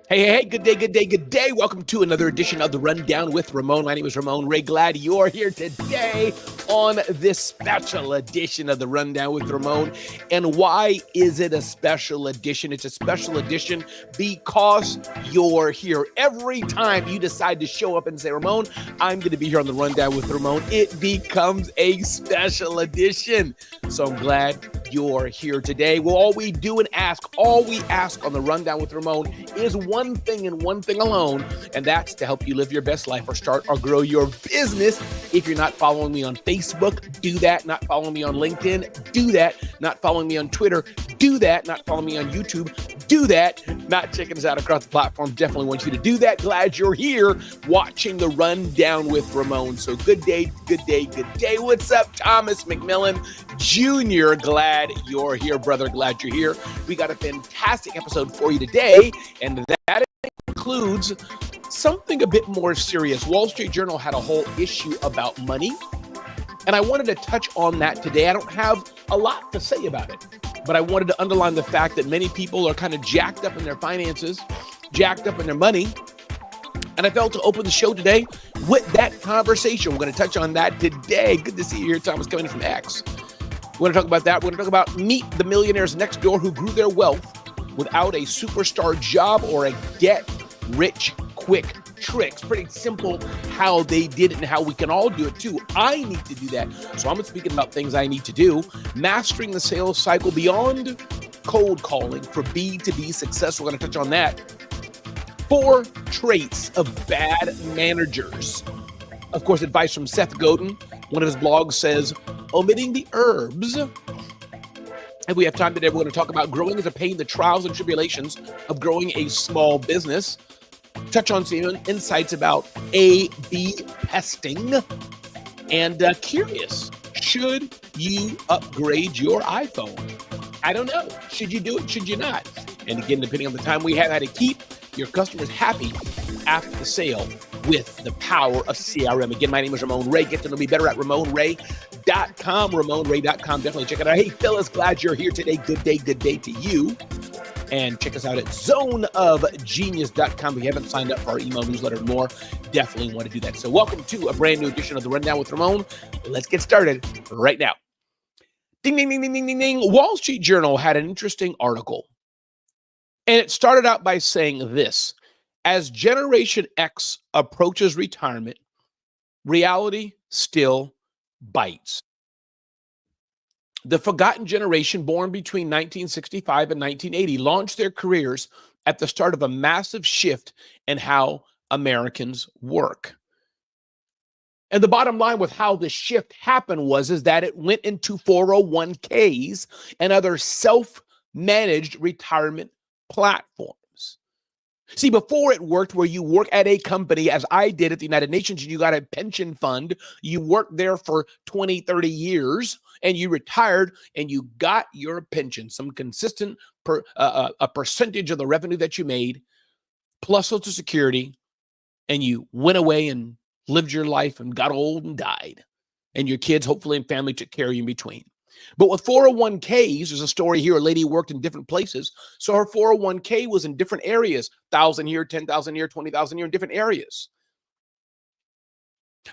Hey, good day, good day, good day. Welcome to another edition of the Rundown with Ramon. My name is Ramon Ray. Glad you're here today on this special edition of the Rundown with Ramon. And why is it a special edition? It's a special edition because you're here. Every time you decide to show up and say, Ramon, I'm going to be here on the Rundown with Ramon, it becomes a special edition. So I'm glad you're here today. Well, all we ask on the Rundown with Ramon is one thing and one thing alone, and that's to help you live your best life or start or grow your business. If you're not following me on Facebook, do that. Not following me on LinkedIn, do that. Not following me on Twitter, do that. Not following me on YouTube, do that. Not checking us out across the platform, definitely want you to do that. Glad you're here watching the Rundown with Ramon. So good day, good day, good day. What's up, Thomas McMillan Jr.? Glad you're here, brother. Glad you're here. We got a fantastic episode for you today, and that includes something a bit more serious. Wall Street Journal had a whole issue about money, and I wanted to touch on that today. I don't have a lot to say about it, but I wanted to underline the fact that many people are kind of jacked up in their finances, jacked up in their money, and I felt to open the show today with that conversation. We're going to touch on that today. Good to see you here, Thomas, coming in from X. We're going to talk about that. We're going to talk about meet the millionaires next door who grew their wealth without a superstar job or a get-rich-quick tricks. Pretty simple how they did it and how we can all do it too. I need to do that. So I'm speaking about things I need to do. Mastering the sales cycle beyond cold calling for B2B success. We're going to touch on that. 4 traits of bad managers. Of course, advice from Seth Godin. One of his blogs says, omitting the herbs. If we have time today, we're going to talk about growing as a pain, the trials and tribulations of growing a small business. Touch on some insights about A/B testing. And curious, should you upgrade your iPhone? I don't know. Should you do it? Should you not? And again, depending on the time we have, how to keep your customers happy after the sale with the power of CRM. Again, my name is Ramon Ray. Get to know me better at RamonRay.com. RamonRay.com. Definitely check it out. Hey, Phyllis, glad you're here today. Good day to you. And check us out at zoneofgenius.com. If you haven't signed up for our email newsletter more, definitely want to do that. So welcome to a brand new edition of the Rundown with Ramon. Let's get started right now. Ding, ding, ding, ding, ding, ding, ding. Wall Street Journal had an interesting article. And it started out by saying this: as Generation X approaches retirement, reality still bites. The forgotten generation, born between 1965 and 1980, launched their careers at the start of a massive shift in how Americans work. And the bottom line with how this shift happened is that it went into 401ks and other self-managed retirement platforms. See, before it worked where you work at a company, as I did at the United Nations, and you got a pension fund, you worked there for 20, 30 years, and you retired, and you got your pension, some consistent a percentage of the revenue that you made, plus Social Security, and you went away and lived your life and got old and died, and your kids, hopefully, and family took care of you in between. But with 401ks, there's a story here. A lady worked in different places. So her 401k was in different areas, 1,000 here, 10,000 here, 20,000 here, in different areas.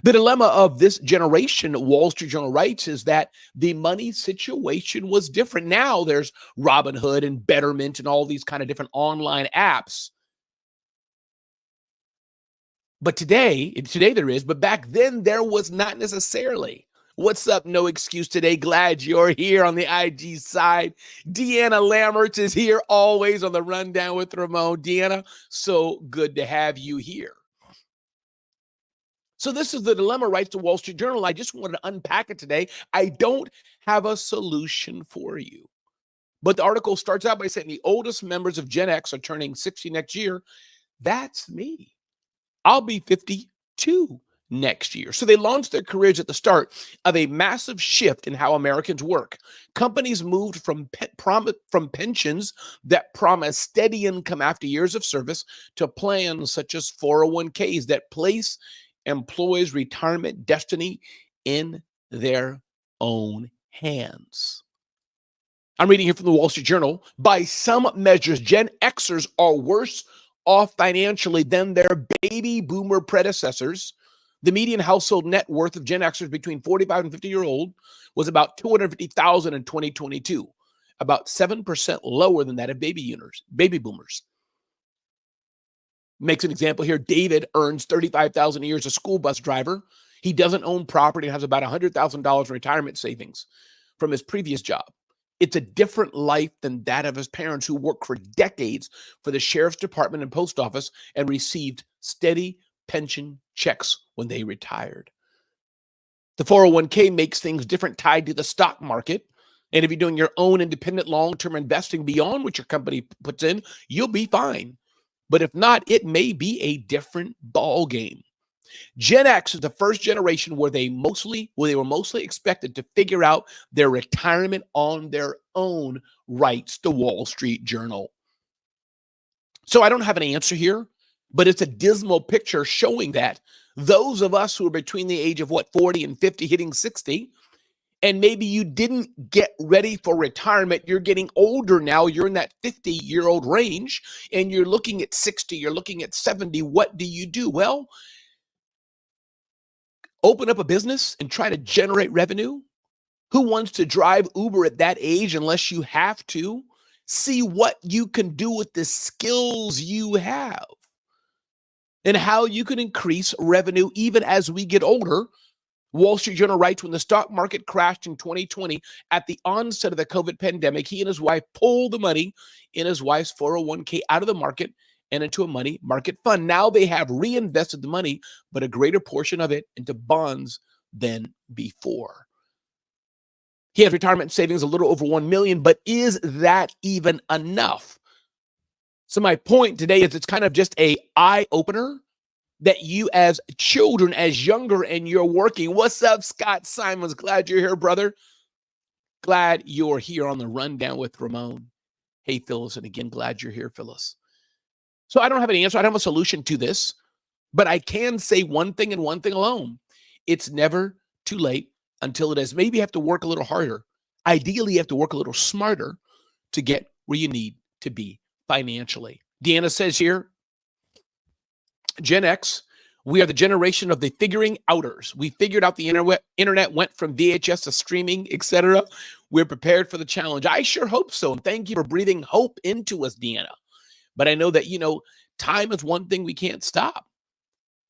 The dilemma of this generation, Wall Street Journal writes, is that the money situation was different. Now there's Robinhood and Betterment and all these kind of different online apps. But today there is, but back then there was not necessarily. What's up? No excuse today. Glad you're here on the IG side. Deanna Lammerts is here always on the Rundown with Ramon. Deanna, so good to have you here. So this is the dilemma, writes the Wall Street Journal. I just wanted to unpack it today. I don't have a solution for you. But the article starts out by saying the oldest members of Gen X are turning 60 next year. That's me. I'll be 52 next year. So they launched their careers at the start of a massive shift in how Americans work. Companies moved from pensions that promise steady income after years of service to plans such as 401ks that place employees' retirement destiny in their own hands. I'm reading here from the Wall Street Journal. By some measures, Gen Xers are worse off financially than their baby boomer predecessors. The median household net worth of Gen Xers between 45 and 50-year-old was about $250,000 in 2022, about 7% lower than that of baby boomers. Makes an example here. David earns $35,000 a year as a school bus driver. He doesn't own property and has about $100,000 in retirement savings from his previous job. It's a different life than that of his parents who worked for decades for the sheriff's department and post office and received steady pension checks when they retired. The 401k makes things different, tied to the stock market. And if you're doing your own independent long-term investing beyond what your company puts in, you'll be fine. But if not, it may be a different ball game. Gen X is the first generation where they were mostly expected to figure out their retirement on their own, writes the Wall Street Journal. So I don't have an answer here, but it's a dismal picture showing that those of us who are between the age of 40 and 50, hitting 60, and maybe you didn't get ready for retirement, you're getting older now, you're in that 50-year-old range, and you're looking at 60, you're looking at 70, what do? Well, open up a business and try to generate revenue. Who wants to drive Uber at that age unless you have to? See what you can do with the skills you have and how you can increase revenue even as we get older. Wall Street Journal writes, when the stock market crashed in 2020 at the onset of the COVID pandemic, he and his wife pulled the money in his wife's 401k out of the market and into a money market fund. Now they have reinvested the money, but a greater portion of it into bonds than before. He has retirement savings a little over $1 million, but is that even enough? So my point today is it's kind of just a eye-opener that you as children, as younger, and you're working. What's up, Scott Simons? Glad you're here, brother. Glad you're here on the Rundown with Ramon. Hey, Phyllis, and again, glad you're here, Phyllis. So I don't have an answer. I don't have a solution to this, but I can say one thing and one thing alone. It's never too late until it is. Maybe you have to work a little harder. Ideally, you have to work a little smarter to get where you need to be financially. Deanna says here, Gen X, we are the generation of the figuring outers. We figured out the internet went from VHS to streaming, etc. We're prepared for the challenge. I sure hope so. And thank you for breathing hope into us, Deanna. But I know that, time is one thing we can't stop.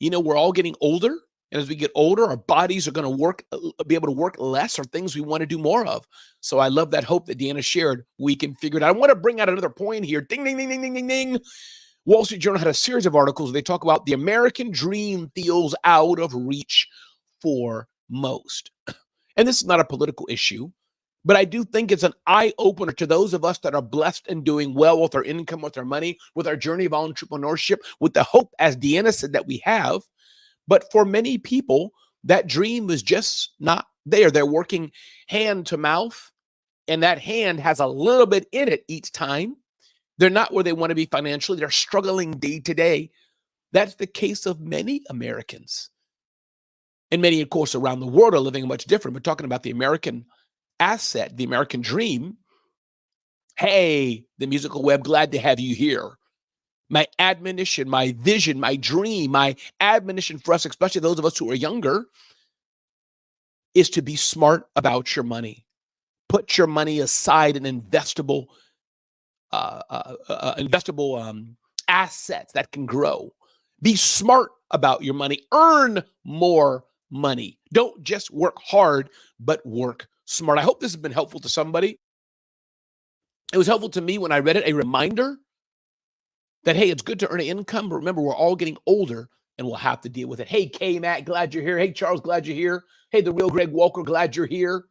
We're all getting older. And as we get older, our bodies are going to be able to work less or things we want to do more of. So I love that hope that Deanna shared. We can figure it out. I want to bring out another point here. Ding, ding, ding, ding, ding, ding, ding. Wall Street Journal had a series of articles where they talk about the American dream feels out of reach for most. And this is not a political issue, but I do think it's an eye-opener to those of us that are blessed and doing well with our income, with our money, with our journey of entrepreneurship, with the hope, as Deanna said, that we have. But for many people, that dream is just not there. They're working hand to mouth, and that hand has a little bit in it each time. They're not where they want to be financially. They're struggling day to day. That's the case of many Americans. And many, of course, around the world are living much different. We're talking about the American asset, the American dream. Hey, the musical web, glad to have you here. My admonition, my vision, my dream, my admonition for us, especially those of us who are younger, is to be smart about your money. Put your money aside in investable assets that can grow. Be smart about your money. Earn more money. Don't just work hard, but work smart. I hope this has been helpful to somebody. It was helpful to me when I read it, a reminder that, hey, it's good to earn an income, but remember, we're all getting older and we'll have to deal with it. Hey, K-Matt, glad you're here. Hey, Charles, glad you're here. Hey, the real Greg Walker, glad you're here.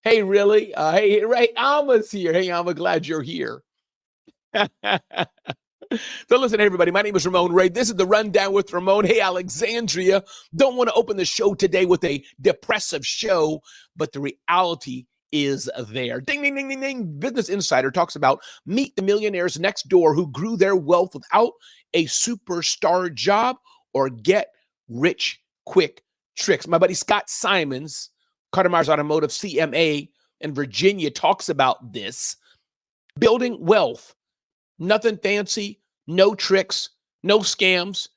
Hey, really? Hey, Ray Alma's here. Hey, Alma, glad you're here. So listen, everybody, my name is Ramon Ray. This is the Rundown with Ramon. Hey, Alexandria, don't want to open the show today with a depressive show, but the reality is there. Ding, ding, ding, ding, ding. Business Insider talks about meet the millionaires next door who grew their wealth without a superstar job or get rich quick tricks. My buddy Scott Simons, Carter Myers Automotive CMA in Virginia, talks about this. Building wealth. Nothing fancy, No tricks, no scams,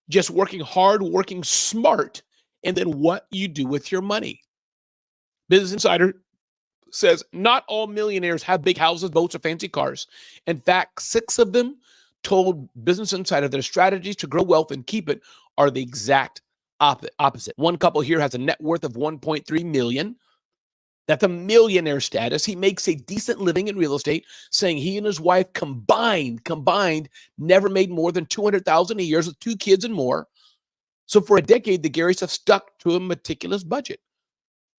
just working hard, working smart, and then what you do with your money. Business Insider says not all millionaires have big houses, boats, or fancy cars. In fact, 6 of them told Business Insider their strategies to grow wealth and keep it are the exact opposite. One couple here has a net worth of 1.3 million. That's a millionaire status. He makes a decent living in real estate, saying he and his wife combined never made more than 200,000 a year with 2 kids and more. So for a decade, the Garys have stuck to a meticulous budget.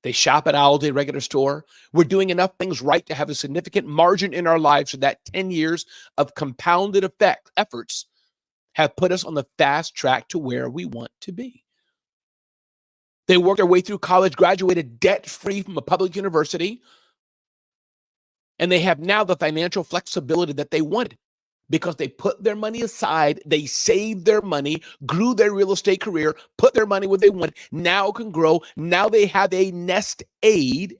They shop at Aldi, regular store. We're doing enough things right to have a significant margin in our lives so that 10 years of compounded efforts have put us on the fast track to where we want to be. They worked their way through college, graduated debt-free from a public university, and they have now the financial flexibility that they wanted because they put their money aside, they saved their money, grew their real estate career, put their money where they want, now can grow. Now they have a nest egg,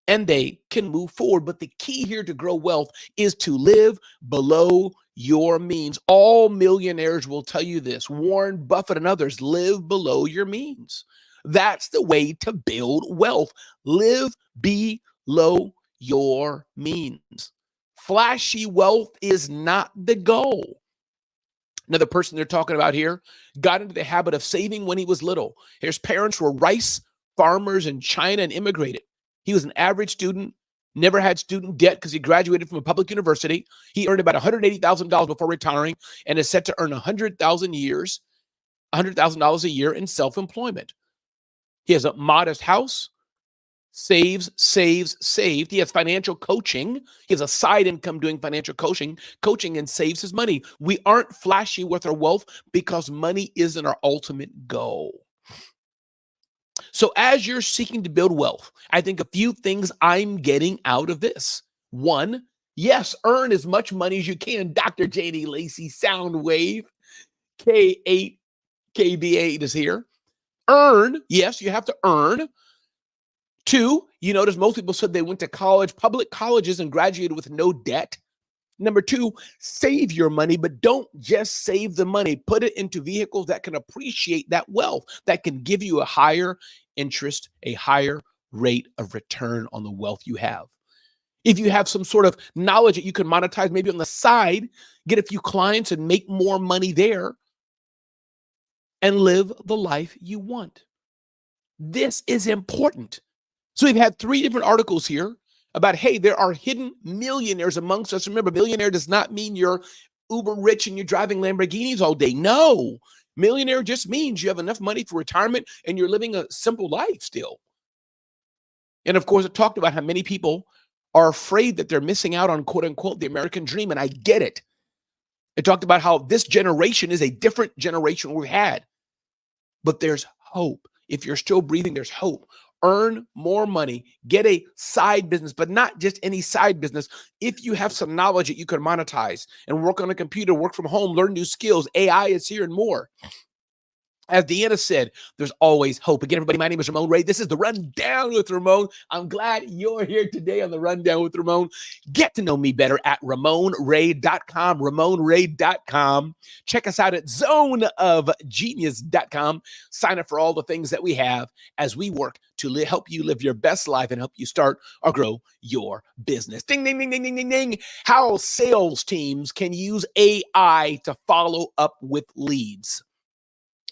and they can move forward. But the key here to grow wealth is to live below your means. All millionaires will tell you this. Warren Buffett and others live below your means. That's the way to build wealth. Live below your means. Flashy wealth is not the goal. Another person they're talking about here got into the habit of saving when he was little. His parents were rice farmers in China and immigrated. He was an average student, never had student debt because he graduated from a public university. He earned about $180,000 before retiring and is set to earn $100,000 a year in self-employment. He has a modest house, saved. He has financial coaching. He has a side income doing financial coaching and saves his money. We aren't flashy with our wealth because money isn't our ultimate goal. So as you're seeking to build wealth, I think a few things I'm getting out of this. 1, yes, earn as much money as you can. Dr. J.D. Lacey, Soundwave, K8, KB8 is here. Earn, yes, you have to earn. 2, you notice most people said they went to college, public colleges, and graduated with no debt. Number 2, save your money, but don't just save the money. Put it into vehicles that can appreciate that wealth, that can give you a higher interest, a higher rate of return on the wealth you have. If you have some sort of knowledge that you can monetize, maybe on the side, get a few clients and make more money there and live the life you want. This is important. So we've had 3 different articles here about, hey, there are hidden millionaires amongst us. Remember, millionaire does not mean you're uber rich and you're driving Lamborghinis all day. No, millionaire just means you have enough money for retirement and you're living a simple life still. And of course, it talked about how many people are afraid that they're missing out on, quote unquote, the American dream. And I get it. It talked about how this generation is a different generation we've had. But there's hope. If you're still breathing, there's hope. Earn more money, get a side business, but not just any side business. If you have some knowledge that you can monetize and work on a computer, work from home, learn new skills, AI is here and more. As Deanna said, there's always hope. Again, everybody, my name is Ramon Ray. This is the Rundown with Ramon. I'm glad you're here today on the Rundown with Ramon. Get to know me better at RamonRay.com, RamonRay.com. Check us out at zoneofgenius.com. Sign up for all the things that we have as we work to help you live your best life and help you start or grow your business. Ding, ding, ding, ding, ding, ding, ding. How sales teams can use AI to follow up with leads.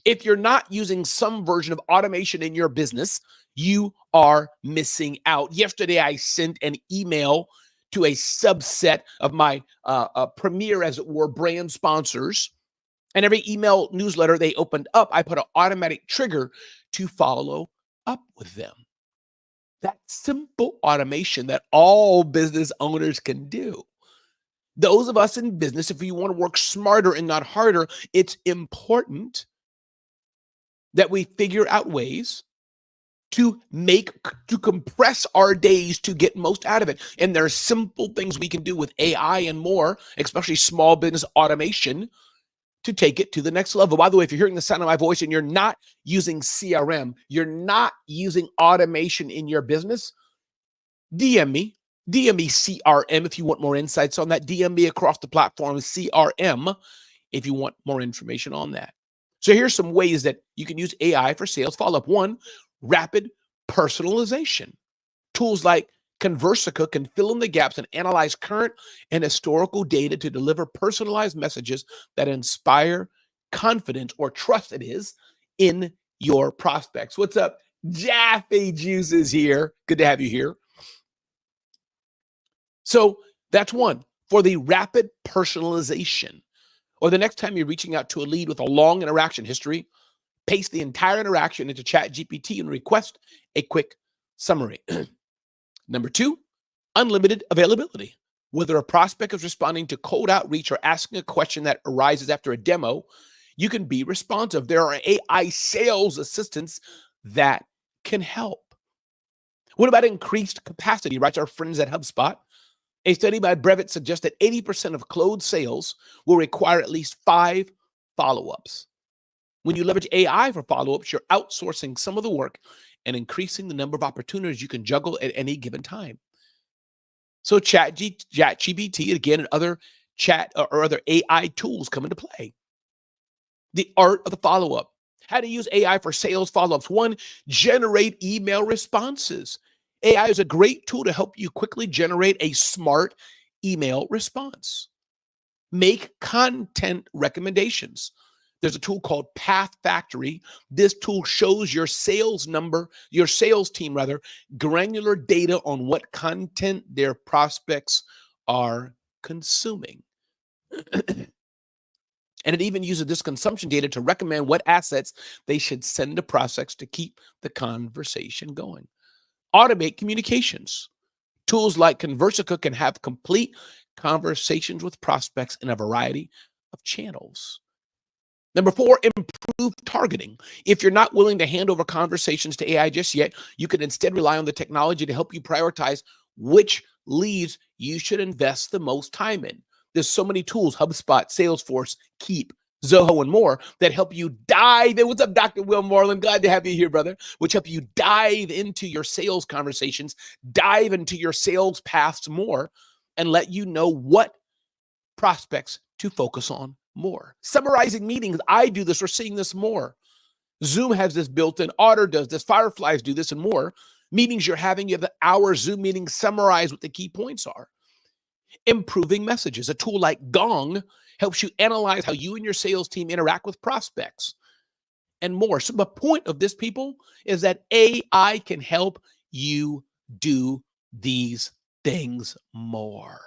If you're not using some version of automation in your business, you are missing out. Yesterday, I sent an email to a subset of my premier, as it were, brand sponsors. And every email newsletter they opened up, I put an automatic trigger to follow up with them. That simple automation that all business owners can do. Those of us in business, if we want to work smarter and not harder, it's important that we figure out ways to compress our days to get most out of it. And there are simple things we can do with AI and more, especially small business automation, to take it to the next level. By the way, if you're hearing the sound of my voice and you're not using CRM, you're not using automation in your business, DM me. DM me CRM if you want more insights on that. DM me across the platform CRM if you want more information on that. So here's some ways that you can use AI for sales follow-up. One, rapid personalization. Tools like Conversica can fill in the gaps and analyze current and historical data to deliver personalized messages that inspire confidence or trust, it is, in your prospects. What's up? Jaffe Juice is here. Good to have you here. So that's one for the rapid personalization. Or the next time you're reaching out to a lead with a long interaction history, paste the entire interaction into ChatGPT and request a quick summary. Number two, unlimited availability. Whether a prospect is responding to cold outreach or asking a question that arises after a demo, you can be responsive. There are AI sales assistants that can help. What about increased capacity, writes our friends at HubSpot? A study by Brevet suggests that 80% of closed sales will require at least 5 follow-ups. When you leverage AI for follow-ups, you're outsourcing some of the work and increasing the number of opportunities you can juggle at any given time. So ChatGPT, again, and other chat or other AI tools come into play. The art of the follow-up. How to use AI for sales follow-ups. One, generate email responses. AI is a great tool to help you quickly generate a smart email response. Make content recommendations. There's a tool called Path Factory. This tool shows your sales team, granular data on what content their prospects are consuming. And it even uses this consumption data to recommend what assets they should send to prospects to keep the conversation going. Automate communications. Tools like Conversica can have complete conversations with prospects in a variety of channels. Number four, improve targeting. If you're not willing to hand over conversations to AI just yet, you can instead rely on the technology to help you prioritize which leads you should invest the most time in. There's so many tools, HubSpot, Salesforce, Keep, Zoho, and more that help you dive in. What's up, Dr. Will Moreland? Glad to have you here, brother. Which help you dive into your sales conversations, dive into your sales paths more, and let you know what prospects to focus on more. Summarizing meetings. I do this. We're seeing this more. Zoom has this built in. Otter does this. Fireflies do this and more. Meetings you're having, you have the hour Zoom meeting, summarize what the key points are. Improving messages. A tool like Gong helps you analyze how you and your sales team interact with prospects and more. So the point of this, people, is that AI can help you do these things more.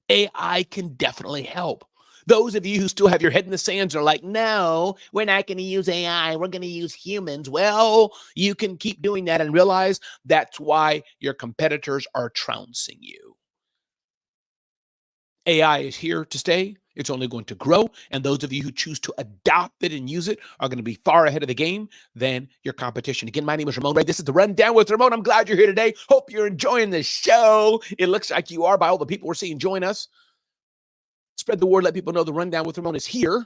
AI can definitely help. Those of you who still have your head in the sands are like, no, we're not going to use AI. We're going to use humans. Well, you can keep doing that and realize that's why your competitors are trouncing you. AI is here to stay. It's only going to grow. And those of you who choose to adopt it and use it are going to be far ahead of the game than your competition. Again, my name is Ramon Ray. This is the Rundown with Ramon. I'm glad you're here today. Hope you're enjoying the show. It looks like you are by all the people we're seeing join us. Spread the word. Let people know the Rundown with Ramon is here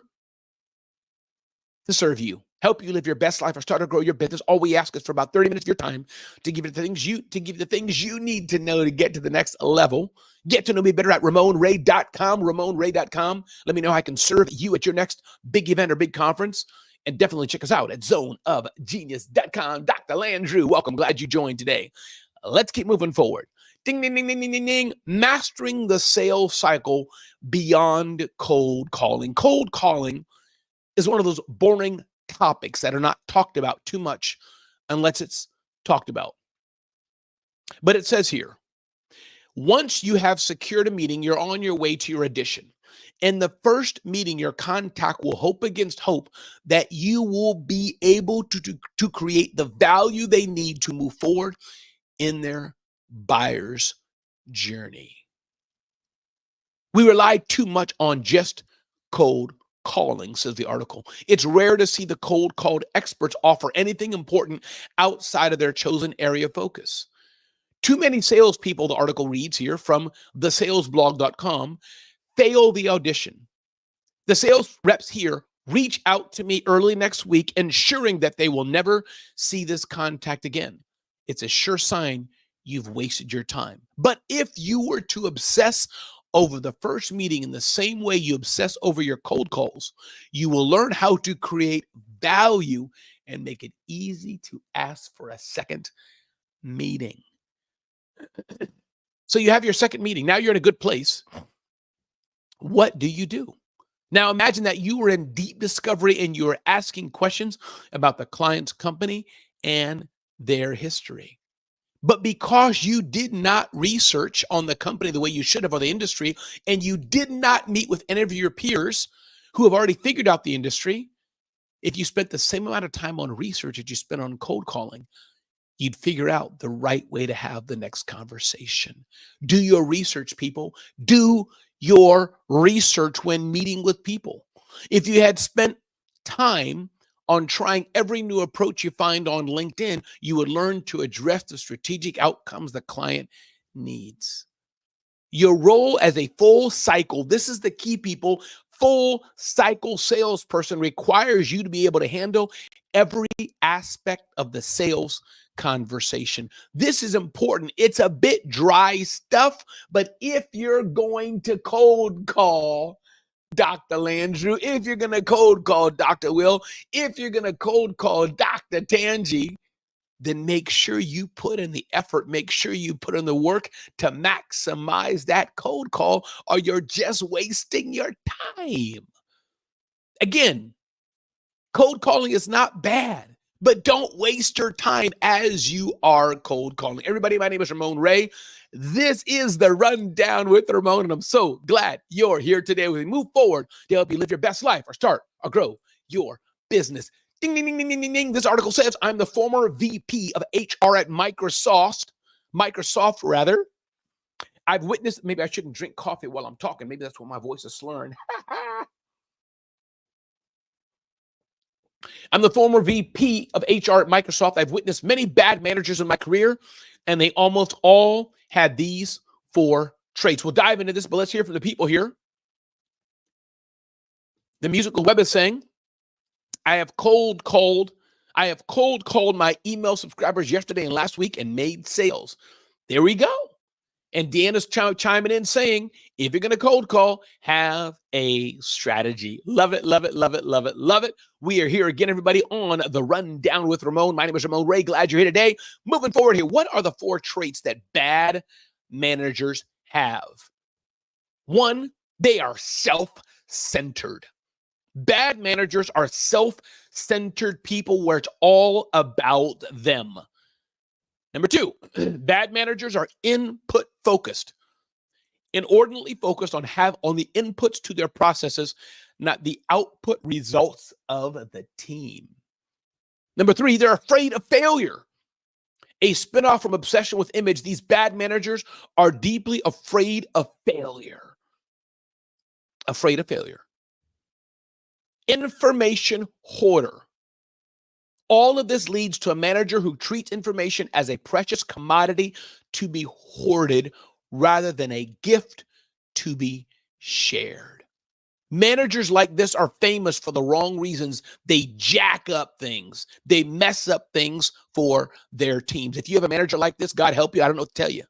to serve you, help you live your best life, or start or grow your business. All we ask is for about 30 minutes of your time to give you the things you need to know to get to the next level. Get to know me better at RamonRay.com, RamonRay.com. Let me know how I can serve you at your next big event or big conference. And definitely check us out at zoneofgenius.com. Dr. Landrew, welcome. Glad you joined today. Let's keep moving forward. Ding, ding, ding, ding, ding, ding, ding. Mastering the sales cycle beyond cold calling. Cold calling is one of those boring topics that are not talked about too much unless it's talked about. But it says here, once you have secured a meeting, you're on your way to your audition. In the first meeting, your contact will hope against hope that you will be able to create the value they need to move forward in their buyer's journey. We rely too much on just cold calling, says the article. It's rare to see the cold called experts offer anything important outside of their chosen area of focus. Too many salespeople, the article reads here from thesalesblog.com, fail the audition. The sales reps here reach out to me early next week, ensuring that they will never see this contact again. It's a sure sign you've wasted your time. But if you were to obsess over the first meeting in the same way you obsess over your cold calls, you will learn how to create value and make it easy to ask for a second meeting. So you have your second meeting. Now you're in a good place. What do you do? Now imagine that you were in deep discovery and you were asking questions about the client's company and their history. But because you did not research on the company the way you should have, or the industry, and you did not meet with any of your peers who have already figured out the industry, if you spent the same amount of time on research that you spent on cold calling, you'd figure out the right way to have the next conversation. Do your research, people. Do your research when meeting with people. If you had spent time on trying every new approach you find on LinkedIn, you would learn to address the strategic outcomes the client needs. Your role as a full cycle, this is the key, people, full cycle salesperson requires you to be able to handle every aspect of the sales conversation. This is important. It's a bit dry stuff, but if you're going to cold call Dr. Landrew, if you're going to cold call Dr. Will, if you're going to cold call Dr. Tangi, then make sure you put in the effort, make sure you put in the work to maximize that cold call, or you're just wasting your time. Again, cold calling is not bad, but don't waste your time as you are cold calling. Everybody, my name is Ramon Ray. This is the Rundown with Ramon, and I'm so glad you're here today. We move forward to help you live your best life or start or grow your business. Ding, ding, ding, ding, ding, ding, ding. This article says, I'm the former VP of HR at Microsoft, rather. I've witnessed, maybe I shouldn't drink coffee while I'm talking. Maybe that's why my voice is slurring. I'm the former VP of HR at Microsoft. I've witnessed many bad managers in my career, and they almost all had these 4 traits. We'll dive into this, but let's hear from the people here. The Musical Web is saying, I have cold called my email subscribers yesterday and last week and made sales. There we go. And Deanna's chiming in saying, if you're going to cold call, have a strategy. Love it, love it, love it, love it, love it. We are here again, everybody, on the Rundown with Ramon. My name is Ramon Ray. Glad you're here today. Moving forward here, what are the 4 traits that bad managers have? 1, they are self-centered. Bad managers are self-centered people where it's all about them. Number 2, bad managers are input focused, inordinately focused on the inputs to their processes, not the output results of the team. Number 3, they're afraid of failure. A spinoff from obsession with image, these bad managers are deeply afraid of failure. Afraid of failure. Information hoarder. All of this leads to a manager who treats information as a precious commodity to be hoarded rather than a gift to be shared. Managers like this are famous for the wrong reasons. They jack up things. They mess up things for their teams. If you have a manager like this, God help you. I don't know what to tell you.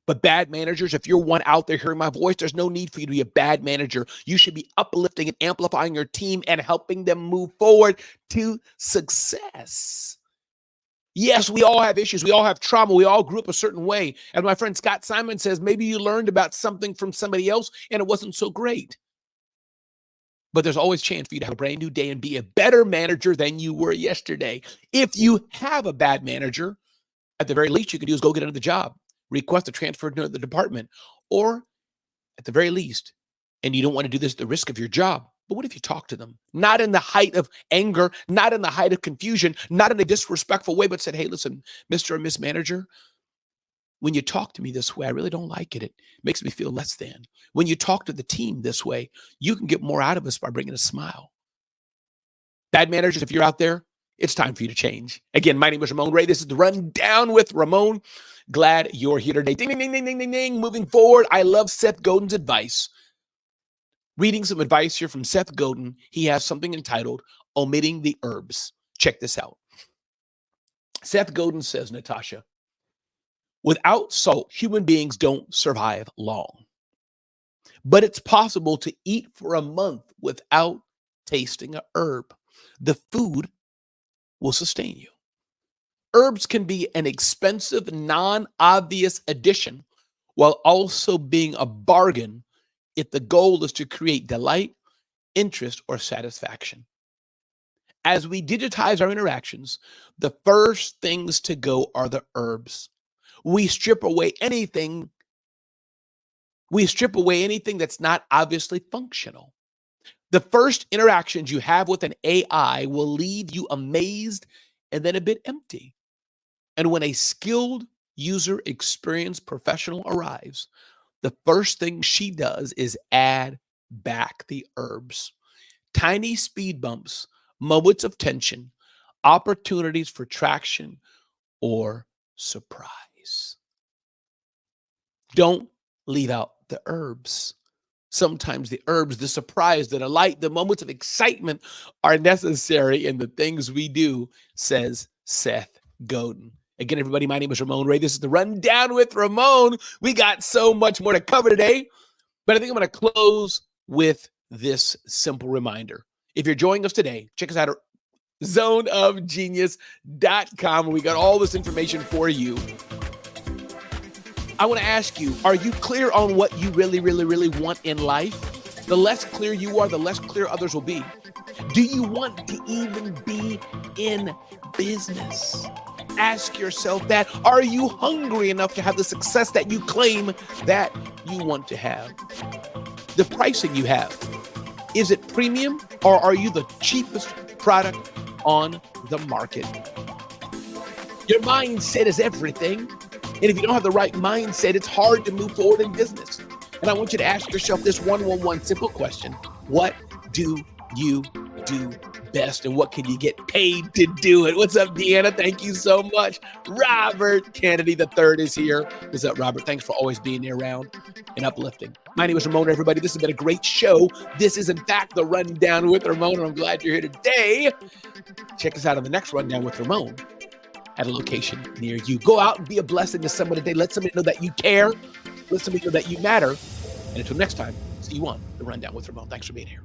But bad managers, if you're one out there hearing my voice, there's no need for you to be a bad manager. You should be uplifting and amplifying your team and helping them move forward to success. Yes, we all have issues. We all have trauma. We all grew up a certain way. As my friend Scott Simon says, maybe you learned about something from somebody else and it wasn't so great. But there's always a chance for you to have a brand new day and be a better manager than you were yesterday. If you have a bad manager, at the very least you can do is go get another job. Request a transfer to the department, or at the very least, and you don't want to do this at the risk of your job, but what if you talk to them? Not in the height of anger, not in the height of confusion, not in a disrespectful way, but said, hey, listen, Mr. or Miss Manager, when you talk to me this way, I really don't like it. It makes me feel less than. When you talk to the team this way, you can get more out of us by bringing a smile. Bad managers, if you're out there, it's time for you to change. Again, my name is Ramon Ray. This is the Rundown with Ramon. Glad you're here today. Ding, ding, ding, ding, ding, ding, ding. Moving forward, I love Seth Godin's advice. Reading some advice here from Seth Godin. He has something entitled Omitting the Herbs. Check this out. Seth Godin says, Natasha, without salt, human beings don't survive long. But it's possible to eat for a month without tasting a herb. The food will sustain you. Herbs can be an expensive, non-obvious addition while also being a bargain if the goal is to create delight, interest, or satisfaction. As we digitize our interactions, the first things to go are the herbs. We strip away anything that's not obviously functional. The first interactions you have with an AI will leave you amazed and then a bit empty. And when a skilled user experience professional arrives, the first thing she does is add back the herbs. Tiny speed bumps, moments of tension, opportunities for traction or surprise. Don't leave out the herbs. Sometimes the herbs, the surprise, the delight, the moments of excitement are necessary in the things we do, says Seth Godin. Again, everybody, my name is Ramon Ray. This is the Rundown with Ramon. We got so much more to cover today, but I think I'm going to close with this simple reminder. If you're joining us today, check us out at zoneofgenius.com. We got all this information for you. I want to ask you, are you clear on what you really, really, really want in life? The less clear you are, the less clear others will be. Do you want to even be in business? Ask yourself that. Are you hungry enough to have the success that you claim that you want to have? The pricing you have, is it premium or are you the cheapest product on the market? Your mindset is everything. And if you don't have the right mindset, it's hard to move forward in business. And I want you to ask yourself this one simple question. What do you do best and what can you get paid to do it? What's up, Deanna? Thank you so much. Robert Kennedy III is here. What's up, Robert? Thanks for always being around and uplifting. My name is Ramon, everybody. This has been a great show. This is, in fact, the Rundown with Ramon, and I'm glad you're here today. Check us out on the next Rundown with Ramon at a location near you. Go out and be a blessing to someone today. Let somebody know that you care. Let somebody know that you matter. And until next time, see you on the Rundown with Ramon. Thanks for being here.